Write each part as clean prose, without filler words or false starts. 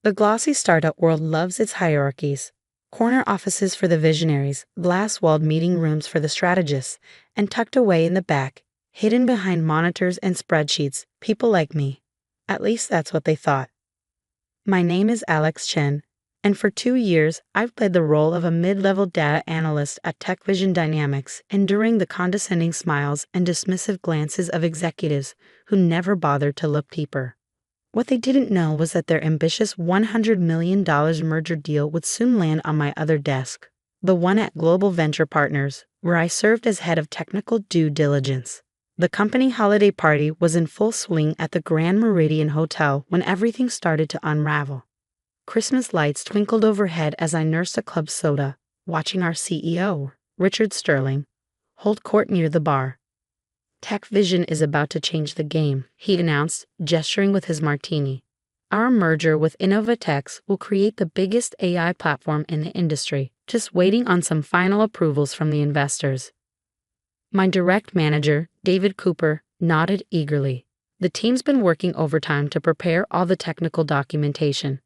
The glossy startup world loves its hierarchies. Corner offices for the visionaries, glass-walled meeting rooms for the strategists, and tucked away in the back, hidden behind monitors and spreadsheets, people like me. At least that's what they thought. My name is Alex Chen, and for 2 years I've played the role of a mid-level data analyst at TechVision Dynamics, enduring the condescending smiles and dismissive glances of executives who never bothered to look deeper. What they didn't know was that their ambitious $100 million merger deal would soon land on my other desk, the one at Global Venture Partners, where I served as head of technical due diligence. The company holiday party was in full swing at the Grand Meridian Hotel when everything started to unravel. Christmas lights twinkled overhead as I nursed a club soda, watching our CEO, Richard Sterling, hold court near the bar. TechVision is about to change the game, he announced, gesturing with his martini. Our merger with Unauthorized will create the biggest AI platform in the industry, just waiting on some final approvals from the investors. My direct manager, David Cooper, nodded eagerly. The team's been working overtime to prepare all the technical documentation.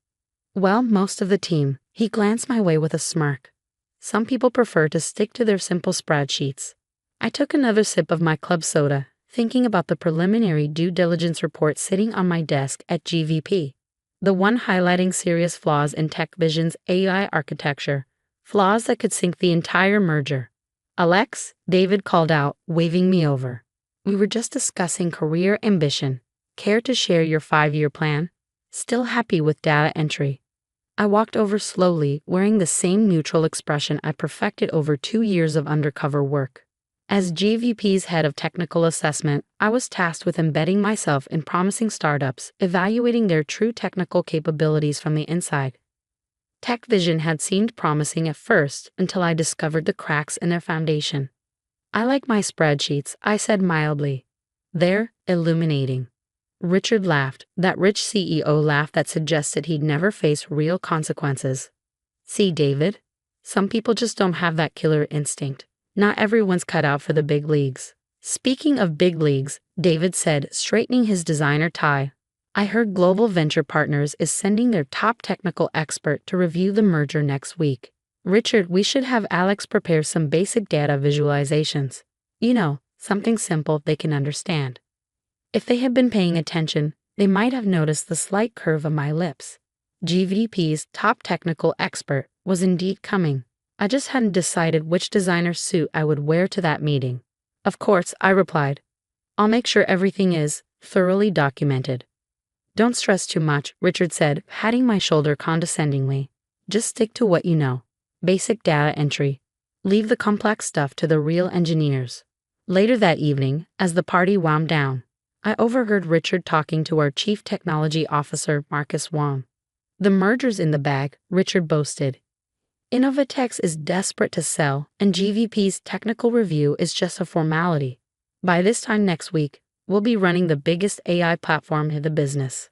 Well, most of the team. He glanced my way with a smirk. Some people prefer to stick to their simple spreadsheets. I took another sip of my club soda, thinking about the preliminary due diligence report sitting on my desk at GVP. The one highlighting serious flaws in TechVision's AI architecture, flaws that could sink the entire merger. Alex, David called out, waving me over. We were just discussing career ambition. Care to share your 5-year plan? Still happy with data entry. I walked over slowly, wearing the same neutral expression I perfected over 2 years of undercover work. As GVP's head of technical assessment, I was tasked with embedding myself in promising startups, evaluating their true technical capabilities from the inside. TechVision had seemed promising at first until I discovered the cracks in their foundation. I like my spreadsheets, I said mildly. They're illuminating. Richard laughed, that rich CEO laugh that suggested he'd never face real consequences. See, David? Some people just don't have that killer instinct. Not everyone's cut out for the big leagues. Speaking of big leagues, David said, straightening his designer tie, I heard Global Venture Partners is sending their top technical expert to review the merger next week. Richard, we should have Alex prepare some basic data visualizations. You know, something simple they can understand. If they had been paying attention, they might have noticed the slight curve of my lips. GVP's top technical expert was indeed coming. I just hadn't decided which designer suit I would wear to that meeting. Of course, I replied. I'll make sure everything is thoroughly documented. Don't stress too much, Richard said, patting my shoulder condescendingly. Just stick to what you know. Basic data entry. Leave the complex stuff to the real engineers. Later that evening, as the party wound down, I overheard Richard talking to our Chief Technology Officer, Marcus Wong. The merger's in the bag, Richard boasted. Unauthorized is desperate to sell, and GVP's technical review is just a formality. By this time next week, we'll be running the biggest AI platform in the business.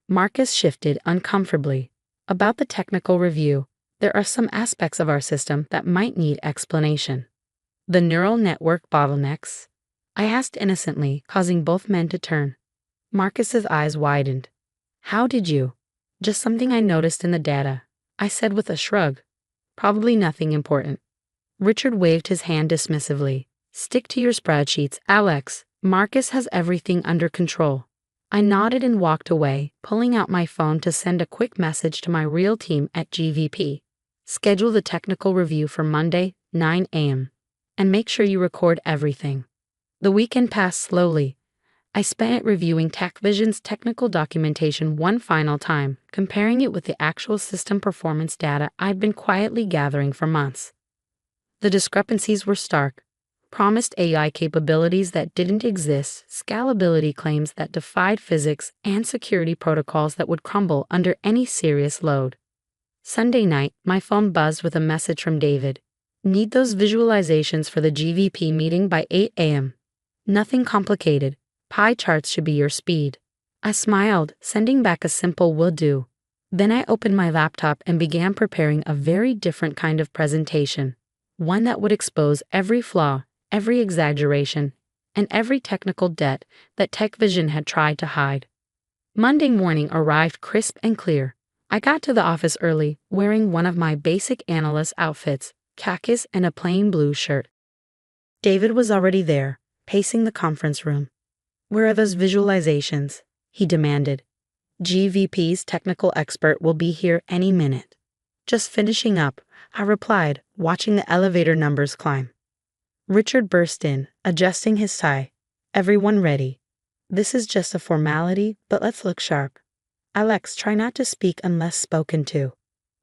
Marcus shifted uncomfortably. About the technical review, there are some aspects of our system that might need explanation. The neural network bottlenecks? I asked innocently, causing both men to turn. Marcus's eyes widened. How did you? Just something I noticed in the data, I said with a shrug. Probably nothing important. Richard waved his hand dismissively. Stick to your spreadsheets, Alex. Marcus has everything under control. I nodded and walked away, pulling out my phone to send a quick message to my real team at GVP. Schedule the technical review for Monday, 9 a.m. And make sure you record everything. The weekend passed slowly. I spent it reviewing TechVision's technical documentation one final time, comparing it with the actual system performance data I'd been quietly gathering for months. The discrepancies were stark. Promised AI capabilities that didn't exist, scalability claims that defied physics, and security protocols that would crumble under any serious load. Sunday night, my phone buzzed with a message from David. Need those visualizations for the GVP meeting by 8 a.m. Nothing complicated. Pie charts should be your speed. I smiled, sending back a simple will do. Then I opened my laptop and began preparing a very different kind of presentation. One that would expose every flaw, every exaggeration, and every technical debt that TechVision had tried to hide. Monday morning arrived crisp and clear. I got to the office early, wearing one of my basic analyst outfits, khakis and a plain blue shirt. David was already there, pacing the conference room. "Where are those visualizations?" he demanded. "GVP's technical expert will be here any minute." "Just finishing up," I replied, watching the elevator numbers climb. Richard burst in, adjusting his tie. "Everyone ready? This is just a formality, but let's look sharp. Alex, try not to speak unless spoken to.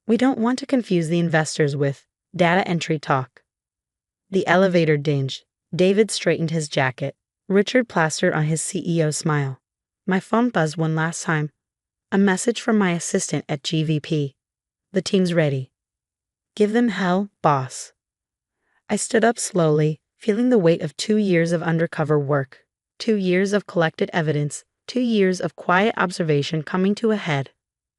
We don't want to confuse the investors with data entry talk." The elevator dinged. David straightened his jacket. Richard plastered on his CEO smile. My phone buzzed one last time. A message from my assistant at GVP. "The team's ready." "Give them hell, boss." I stood up slowly, feeling the weight of 2 years of undercover work, 2 years of collected evidence, 2 years of quiet observation coming to a head.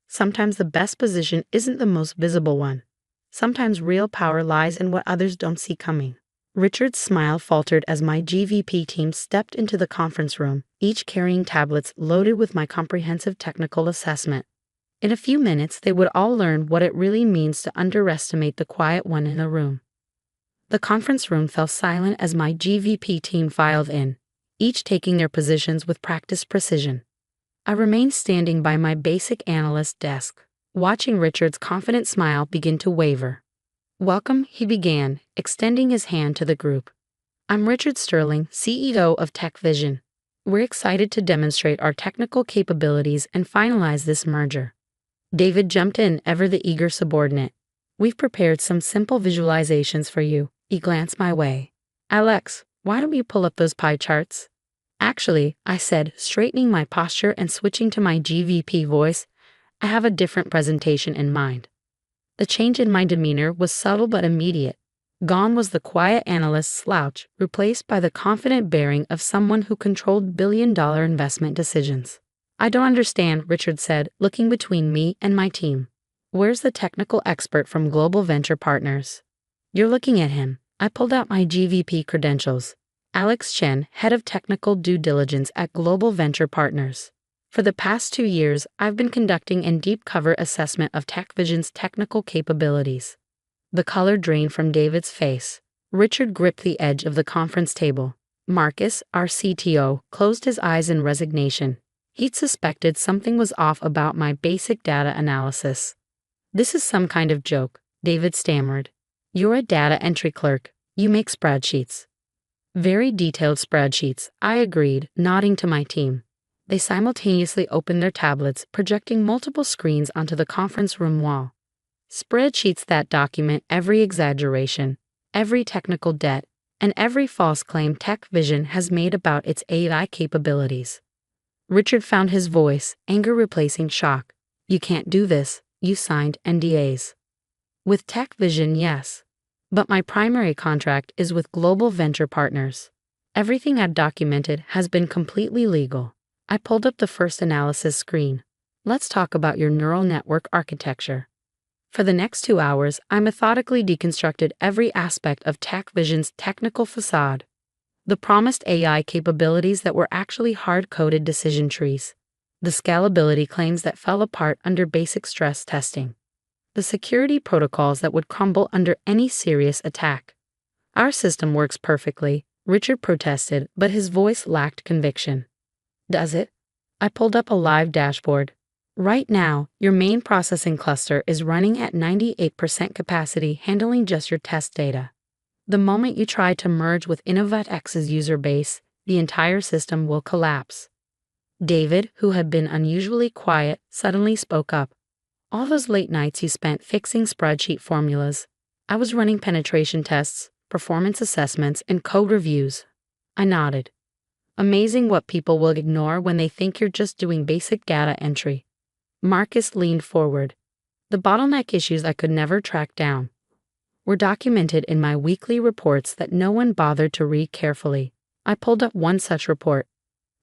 Sometimes the best position isn't the most visible one. Sometimes real power lies in what others don't see coming. Richard's smile faltered as my GVP team stepped into the conference room, each carrying tablets loaded with my comprehensive technical assessment. In a few minutes, they would all learn what it really means to underestimate the quiet one in the room. The conference room fell silent as my GVP team filed in, each taking their positions with practiced precision. I remained standing by my basic analyst desk, watching Richard's confident smile begin to waver. "Welcome," he began, extending his hand to the group. "I'm Richard Sterling, CEO of TechVision. We're excited to demonstrate our technical capabilities and finalize this merger." David jumped in, ever the eager subordinate. "We've prepared some simple visualizations for you." He glanced my way. "Alex, why don't you pull up those pie charts?" "Actually," I said, straightening my posture and switching to my GVP voice, "I have a different presentation in mind." The change in my demeanor was subtle but immediate. Gone was the quiet analyst's slouch, replaced by the confident bearing of someone who controlled billion-dollar investment decisions. "I don't understand," Richard said, looking between me and my team. "Where's the technical expert from Global Venture Partners?" "You're looking at him." I pulled out my GVP credentials. "Alex Chen, Head of Technical Due Diligence at Global Venture Partners. For the past 2 years, I've been conducting a deep cover assessment of TechVision's technical capabilities." The color drained from David's face. Richard gripped the edge of the conference table. Marcus, our CTO, closed his eyes in resignation. He'd suspected something was off about my basic data analysis. "This is some kind of joke," David stammered. "You're a data entry clerk. You make spreadsheets." "Very detailed spreadsheets," I agreed, nodding to my team. They simultaneously opened their tablets, projecting multiple screens onto the conference room wall. Spreadsheets that document every exaggeration, every technical debt, and every false claim TechVision has made about its AI capabilities. Richard found his voice, anger replacing shock. "You can't do this. You signed NDAs." "With TechVision, yes. But my primary contract is with Global Venture Partners. Everything I've documented has been completely legal." I pulled up the first analysis screen. "Let's talk about your neural network architecture." For the next 2 hours, I methodically deconstructed every aspect of TechVision's technical facade. The promised AI capabilities that were actually hard-coded decision trees. The scalability claims that fell apart under basic stress testing. The security protocols that would crumble under any serious attack. "Our system works perfectly," Richard protested, but his voice lacked conviction. "Does it?" I pulled up a live dashboard. "Right now, your main processing cluster is running at 98% capacity, handling just your test data. The moment you try to merge with InnovatX's user base, the entire system will collapse." David, who had been unusually quiet, suddenly spoke up. "All those late nights you spent fixing spreadsheet formulas." "I was running penetration tests, performance assessments, and code reviews." I nodded. "Amazing what people will ignore when they think you're just doing basic data entry." Marcus leaned forward. "The bottleneck issues I could never track down were documented in my weekly reports that no one bothered to read carefully." I pulled up one such report.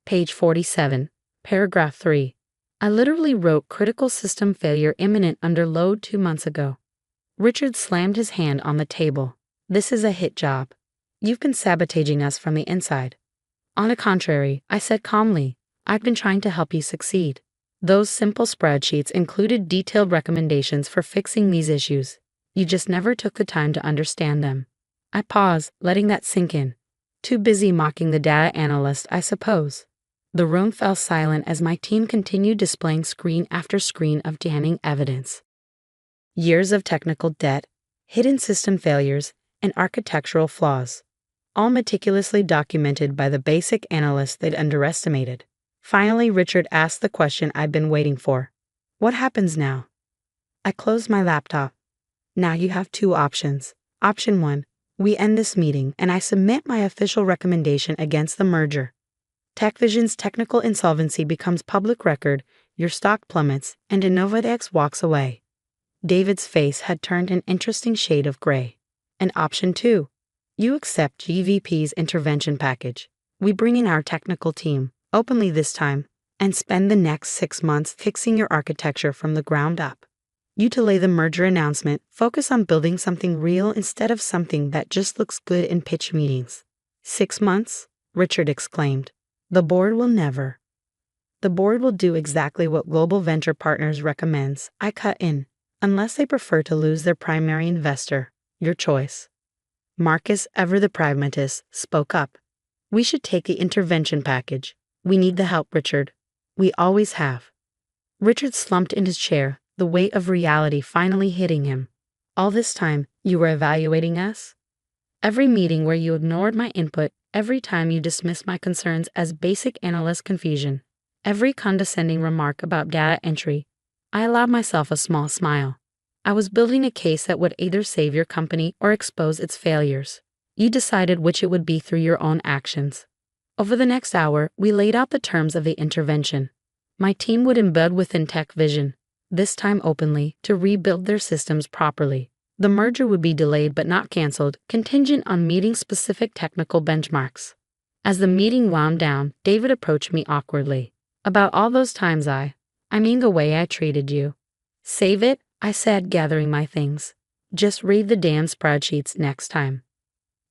Page 47, paragraph 3. I literally wrote "critical system failure imminent under load 2 months ago." Richard slammed his hand on the table. "This is a hit job. You've been sabotaging us from the inside." "On the contrary," I said calmly, "I've been trying to help you succeed." Those simple spreadsheets included detailed recommendations for fixing these issues. You just never took the time to understand them. I paused, letting that sink in. Too busy mocking the data analyst, I suppose. The room fell silent as my team continued displaying screen after screen of damning evidence. Years of technical debt, hidden system failures, and architectural flaws, all meticulously documented by the basic analyst they'd underestimated. Finally, Richard asked the question I'd been waiting for. What happens now? I closed my laptop. Now you have two options. Option 1, we end this meeting and I submit my official recommendation against the merger. TechVision's technical insolvency becomes public record, your stock plummets, and Innovadex walks away. David's face had turned an interesting shade of gray. And option 2, you accept GVP's intervention package. We bring in our technical team, openly this time, and spend the next 6 months fixing your architecture from the ground up. You delay the merger announcement, focus on building something real instead of something that just looks good in pitch meetings. 6 months? Richard exclaimed. The board will never. The board will do exactly what Global Venture Partners recommends. I cut in, unless they prefer to lose their primary investor. Your choice. Marcus, ever the pragmatist, spoke up. We should take the intervention package. We need the help, Richard. We always have. Richard slumped in his chair, the weight of reality finally hitting him. All this time, you were evaluating us? Every meeting where you ignored my input, every time you dismissed my concerns as basic analyst confusion, every condescending remark about data entry, I allowed myself a small smile. I was building a case that would either save your company or expose its failures. You decided which it would be through your own actions. Over the next hour, we laid out the terms of the intervention. My team would embed within TechVision, this time openly, to rebuild their systems properly. The merger would be delayed but not canceled, contingent on meeting specific technical benchmarks. As the meeting wound down, David approached me awkwardly. About all those times I mean the way I treated you. Save it, I said, gathering my things. Just read the damn spreadsheets next time.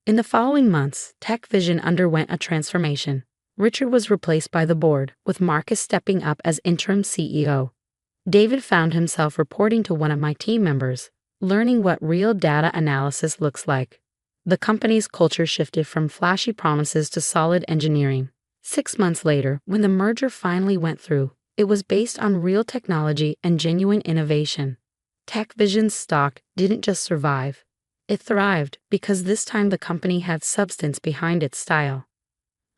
In the following months, TechVision underwent a transformation. Richard was replaced by the board, with Marcus stepping up as interim CEO. David found himself reporting to one of my team members, learning what real data analysis looks like. The company's culture shifted from flashy promises to solid engineering. 6 months later, when the merger finally went through, it was based on real technology and genuine innovation. TechVision's stock didn't just survive. It thrived because this time the company had substance behind its style.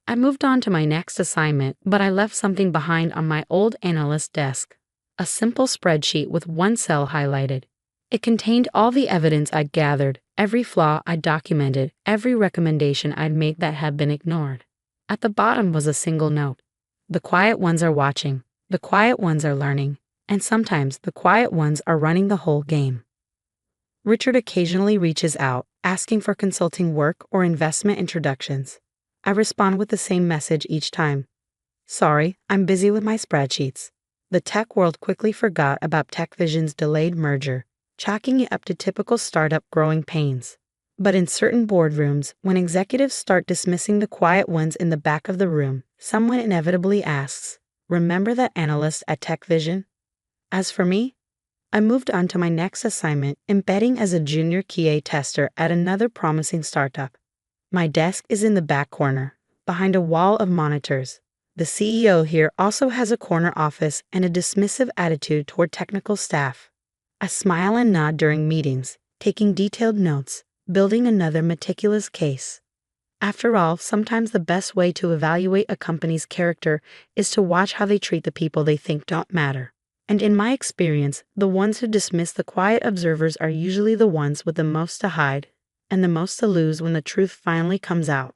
I moved on to my next assignment, but I left something behind on my old analyst desk. A simple spreadsheet with one cell highlighted. It contained all the evidence I'd gathered, every flaw I'd documented, every recommendation I'd made that had been ignored. At the bottom was a single note. The quiet ones are watching, the quiet ones are learning, and sometimes the quiet ones are running the whole game. Richard occasionally reaches out, asking for consulting work or investment introductions. I respond with the same message each time. Sorry, I'm busy with my spreadsheets. The tech world quickly forgot about TechVision's delayed merger, chalking it up to typical startup growing pains. But in certain boardrooms, when executives start dismissing the quiet ones in the back of the room, someone inevitably asks, "Remember that analyst at TechVision?" As for me, I moved on to my next assignment, embedding as a junior QA tester at another promising startup. My desk is in the back corner, behind a wall of monitors. The CEO here also has a corner office and a dismissive attitude toward technical staff. I smile and nod during meetings, taking detailed notes, building another meticulous case. After all, sometimes the best way to evaluate a company's character is to watch how they treat the people they think don't matter. And in my experience, the ones who dismiss the quiet observers are usually the ones with the most to hide and the most to lose when the truth finally comes out.